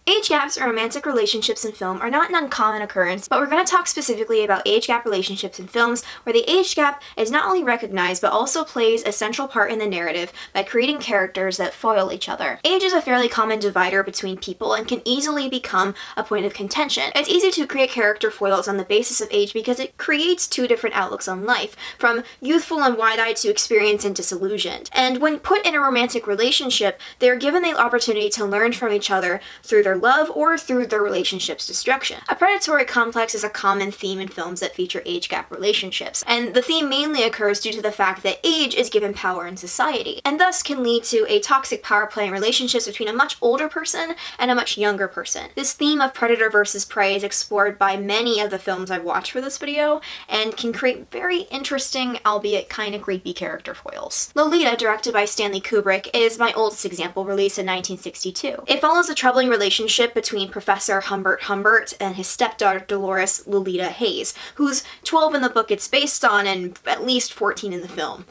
Age gaps in romantic relationships in film are not an uncommon occurrence, but we're going to talk specifically about age gap relationships in films where the age gap is not only recognized but also plays a central part in the narrative by creating characters that foil each other. Age is a fairly common divider between people and can easily become a point of contention. It's easy to create character foils on the basis of age because it creates two different outlooks on life, from youthful and wide-eyed to experienced and disillusioned. And when put in a romantic relationship, they are given the opportunity to learn from each other through their love or through their relationship's destruction. A predatory complex is a common theme in films that feature age gap relationships, and the theme mainly occurs due to the fact that age is given power in society, and thus can lead to a toxic power play in relationships between a much older person and a much younger person. This theme of predator versus prey is explored by many of the films I've watched for this video, and can create very interesting, albeit kind of creepy character foils. Lolita, directed by Stanley Kubrick, is my oldest example, released in 1962. It follows a troubling relationship between Professor Humbert and his stepdaughter Dolores Lolita Hayes, who's 12 in the book it's based on and at least 14 in the film.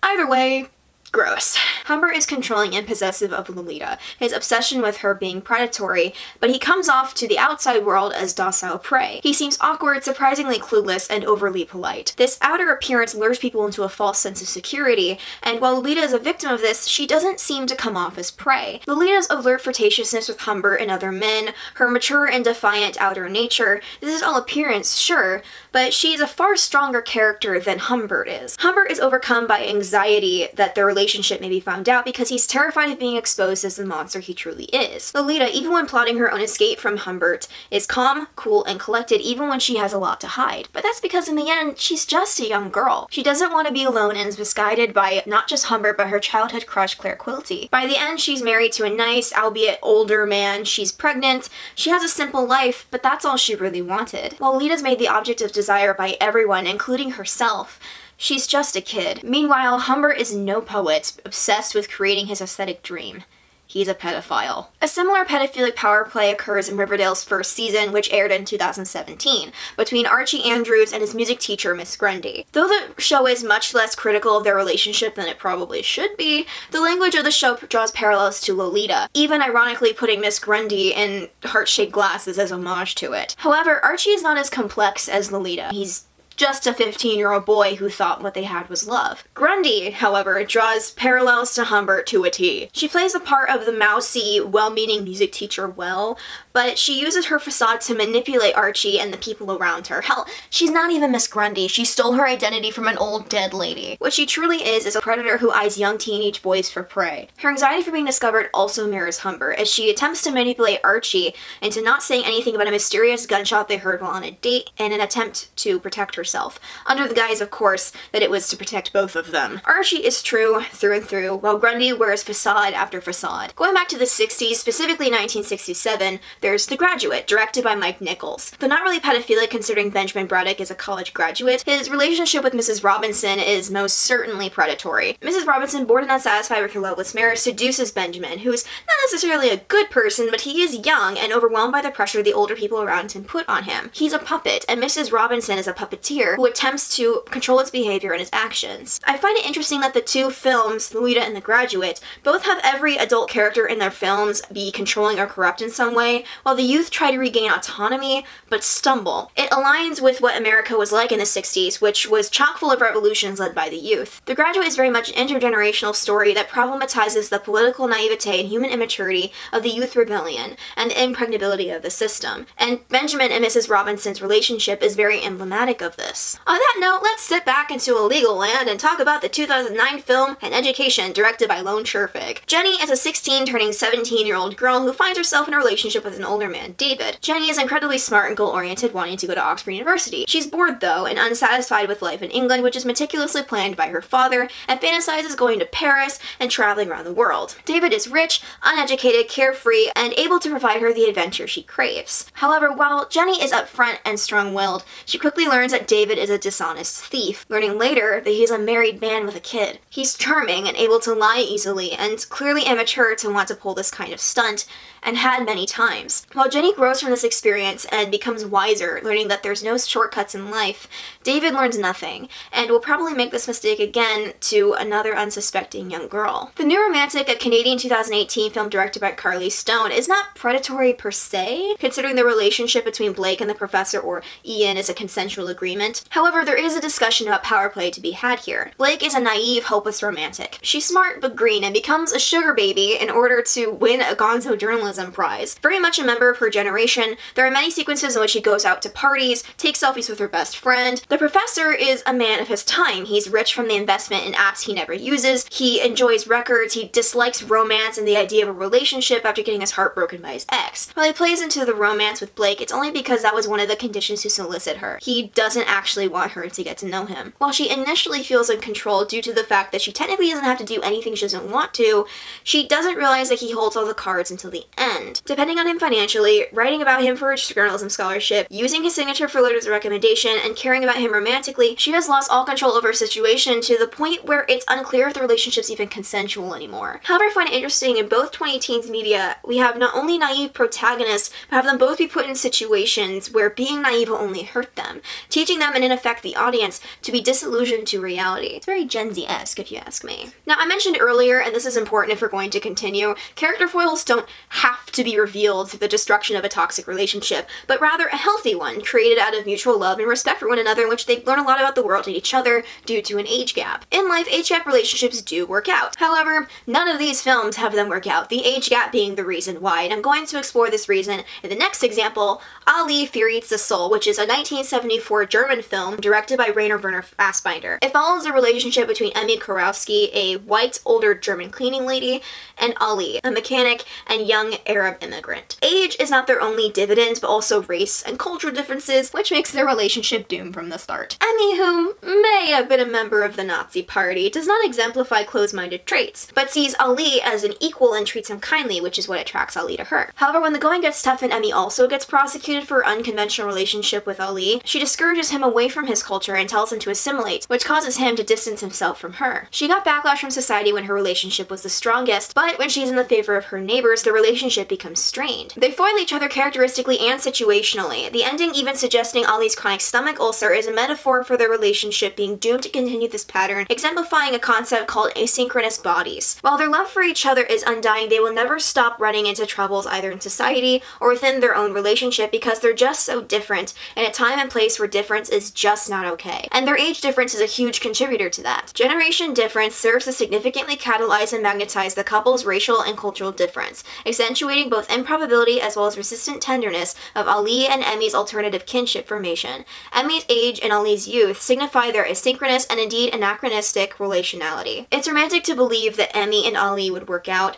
Either way, gross. Humbert is controlling and possessive of Lolita, his obsession with her being predatory, but he comes off to the outside world as docile prey. He seems awkward, surprisingly clueless, and overly polite. This outer appearance lures people into a false sense of security, and while Lolita is a victim of this, she doesn't seem to come off as prey. Lolita's alert flirtatiousness with Humbert and other men, her mature and defiant outer nature, this is all appearance, sure, but she is a far stronger character than Humbert is. Humbert is overcome by anxiety that their relationship may be found out because he's terrified of being exposed as the monster he truly is. Lolita, even when plotting her own escape from Humbert, is calm, cool, and collected even when she has a lot to hide. But that's because in the end, she's just a young girl. She doesn't want to be alone and is misguided by not just Humbert but her childhood crush Claire Quilty. By the end, she's married to a nice, albeit older man, she's pregnant, she has a simple life, but that's all she really wanted. While Lolita's made the object of desire by everyone, including herself, she's just a kid. Meanwhile, Humbert is no poet, obsessed with creating his aesthetic dream. He's a pedophile. A similar pedophilic power play occurs in Riverdale's first season, which aired in 2017, between Archie Andrews and his music teacher, Miss Grundy. Though the show is much less critical of their relationship than it probably should be, the language of the show draws parallels to Lolita, even ironically putting Miss Grundy in heart-shaped glasses as homage to it. However, Archie is not as complex as Lolita. He's just a 15-year-old boy who thought what they had was love. Grundy, however, draws parallels to Humbert to a T. She plays the part of the mousy, well-meaning music teacher well, but she uses her facade to manipulate Archie and the people around her. Hell, she's not even Miss Grundy. She stole her identity from an old dead lady. What she truly is a predator who eyes young teenage boys for prey. Her anxiety for being discovered also mirrors Humbert, as she attempts to manipulate Archie into not saying anything about a mysterious gunshot they heard while on a date in an attempt to protect herself, under the guise, of course, that it was to protect both of them. Archie is true through and through, while Grundy wears facade after facade. Going back to the 60s, specifically 1967, there's The Graduate, directed by Mike Nichols. Though not really pedophilic considering Benjamin Braddock is a college graduate, his relationship with Mrs. Robinson is most certainly predatory. Mrs. Robinson, bored and unsatisfied with her loveless marriage, seduces Benjamin, who's not necessarily a good person, but he is young and overwhelmed by the pressure the older people around him put on him. He's a puppet, and Mrs. Robinson is a puppeteer who attempts to control his behavior and his actions. I find it interesting that the two films, Lolita and The Graduate, both have every adult character in their films be controlling or corrupt in some way, while the youth try to regain autonomy, but stumble. It aligns with what America was like in the 60s, which was chock full of revolutions led by the youth. The Graduate is very much an intergenerational story that problematizes the political naivete and human immaturity of the youth rebellion and the impregnability of the system. And Benjamin and Mrs. Robinson's relationship is very emblematic of this. On that note, let's sit back into illegal land and talk about the 2009 film An Education, directed by Lone Scherfig. Jenny is a 16 turning 17-year-old girl who finds herself in a relationship with an older man, David. Jenny is incredibly smart and goal-oriented, wanting to go to Oxford University. She's bored, though, and unsatisfied with life in England, which is meticulously planned by her father, and fantasizes going to Paris and traveling around the world. David is rich, uneducated, carefree, and able to provide her the adventure she craves. However, while Jenny is upfront and strong-willed, she quickly learns that David is a dishonest thief, learning later that he's a married man with a kid. He's charming and able to lie easily, and clearly immature to want to pull this kind of stunt, and had many times. While Jenny grows from this experience and becomes wiser, learning that there's no shortcuts in life, David learns nothing, and will probably make this mistake again to another unsuspecting young girl. The New Romantic, a Canadian 2018 film directed by Carly Stone, is not predatory per se, considering the relationship between Blake and the professor or Ian is a consensual agreement. However, there is a discussion about power play to be had here. Blake is a naive, hopeless romantic. She's smart but green and becomes a sugar baby in order to win a Gonzo Journalism Prize. Very much a member of her generation, there are many sequences in which she goes out to parties, takes selfies with her best friend. The professor is a man of his time. He's rich from the investment in apps he never uses. He enjoys records. He dislikes romance and the idea of a relationship after getting his heart broken by his ex. While he plays into the romance with Blake, it's only because that was one of the conditions to solicit her. He doesn't actually want her to get to know him. While she initially feels in control due to the fact that she technically doesn't have to do anything she doesn't want to, she doesn't realize that he holds all the cards until the end. Depending on him financially, writing about him for her journalism scholarship, using his signature for letters of recommendation, and caring about him romantically, she has lost all control over her situation to the point where it's unclear if the relationship's even consensual anymore. However, I find it interesting in both 2010s media, we have not only naive protagonists, but have them both be put in situations where being naive will only hurt them, teaching them and in effect the audience to be disillusioned to reality. It's very Gen Z-esque if you ask me. Now, I mentioned earlier, and this is important if we're going to continue, character foils don't have to be revealed through the destruction of a toxic relationship, but rather a healthy one, created out of mutual love and respect for one another in which they learn a lot about the world and each other due to an age gap. In life, age gap relationships do work out. However, none of these films have them work out, the age gap being the reason why, and I'm going to explore this reason in the next example, Ali Fear Eats the Soul, which is a 1974 German film directed by Werner Fassbinder. It follows the relationship between Emmy Kurowski, a white, older German cleaning lady, and Ali, a mechanic and young Arab immigrant. Age is not their only dividend, but also race and cultural differences, which makes their relationship doomed from the start. Emmy, who may have been a member of the Nazi Party, does not exemplify closed-minded traits, but sees Ali as an equal and treats him kindly, which is what attracts Ali to her. However, when the going gets tough and Emmy also gets prosecuted for her unconventional relationship with Ali, she discourages him away from his culture and tells him to assimilate, which causes him to distance himself from her. She got backlash from society when her relationship was the strongest, but when she's in the favor of her neighbors, the relationship becomes strained. They foil each other characteristically and situationally, the ending even suggesting Ali's chronic stomach ulcer is a metaphor for their relationship being doomed to continue this pattern, exemplifying a concept called asynchronous bodies. While their love for each other is undying, they will never stop running into troubles either in society or within their own relationship because they're just so different, in a time and place where difference is just not okay. And their age difference is a huge contributor to that. Generation difference serves to significantly catalyze and magnetize the couple's racial and cultural difference, accentuating both improbability as well as resistant tenderness of Ali and Emmy's alternative kinship formation. Emmy's age and Ali's youth signify their asynchronous and indeed anachronistic relationality. It's romantic to believe that Emmy and Ali would work out,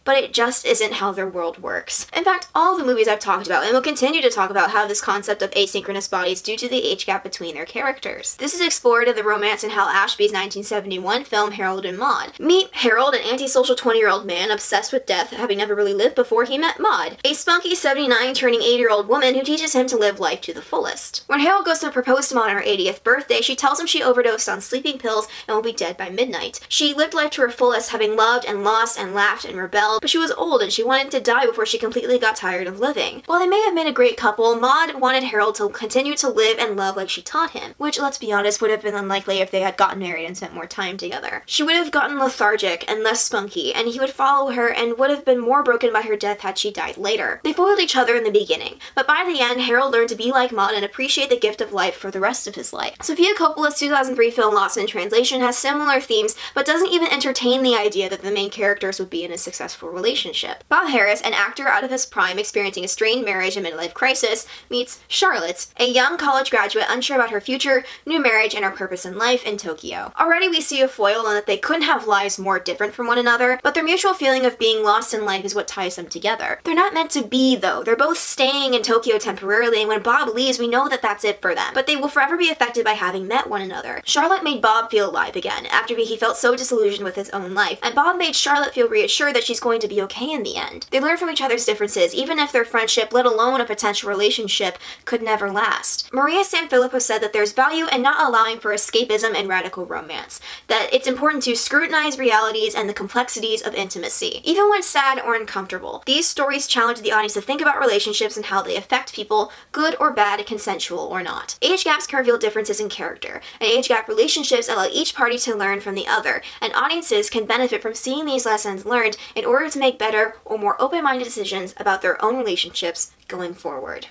but it just isn't how their world works. In fact, all the movies I've talked about and will continue to talk about have this concept of asynchronous bodies due to the age gap between their characters. This is explored in the Romance in Hal Ashby's 1971 film Harold and Maude. Meet Harold, an antisocial 20-year-old man obsessed with death, having never really lived before he met Maude, a spunky 79 turning 80-year-old woman who teaches him to live life to the fullest. When Harold goes to propose to Maude on her 80th birthday, she tells him she overdosed on sleeping pills and will be dead by midnight. She lived life to her fullest, having loved and lost and laughed and rebelled, but she was old and she wanted to die before she completely got tired of living. While they may have made a great couple, Maude wanted Harold to continue to live and love like she taught him, which, let's be honest, would have been unlikely if they had gotten married and spent more time together. She would have gotten lethargic and less spunky, and he would follow her and would have been more broken by her death had she died later. They foiled each other in the beginning, but by the end, Harold learned to be like Maude and appreciate the gift of life for the rest of his life. Sofia Coppola's 2003 film Lost in Translation has similar themes, but doesn't even entertain the idea that the main characters would be in a successful relationship. Bob Harris, an actor out of his prime experiencing a strained marriage and midlife crisis, meets Charlotte, a young college graduate unsure about her future, new marriage, and her purpose in life in Tokyo. Already we see a foil in that they couldn't have lives more different from one another, but their mutual feeling of being lost in life is what ties them together. They're not meant to be, though. They're both staying in Tokyo temporarily, and when Bob leaves, we know that that's it for them. But they will forever be affected by having met one another. Charlotte made Bob feel alive again, after he felt so disillusioned with his own life, and Bob made Charlotte feel reassured that she's going going to be okay in the end. They learn from each other's differences, even if their friendship, let alone a potential relationship, could never last. Maria Sanfilippo said that there's value in not allowing for escapism and radical romance, that it's important to scrutinize realities and the complexities of intimacy, even when sad or uncomfortable. These stories challenge the audience to think about relationships and how they affect people, good or bad, consensual or not. Age gaps can reveal differences in character, and age gap relationships allow each party to learn from the other, and audiences can benefit from seeing these lessons learned in order to make better or more open-minded decisions about their own relationships going forward.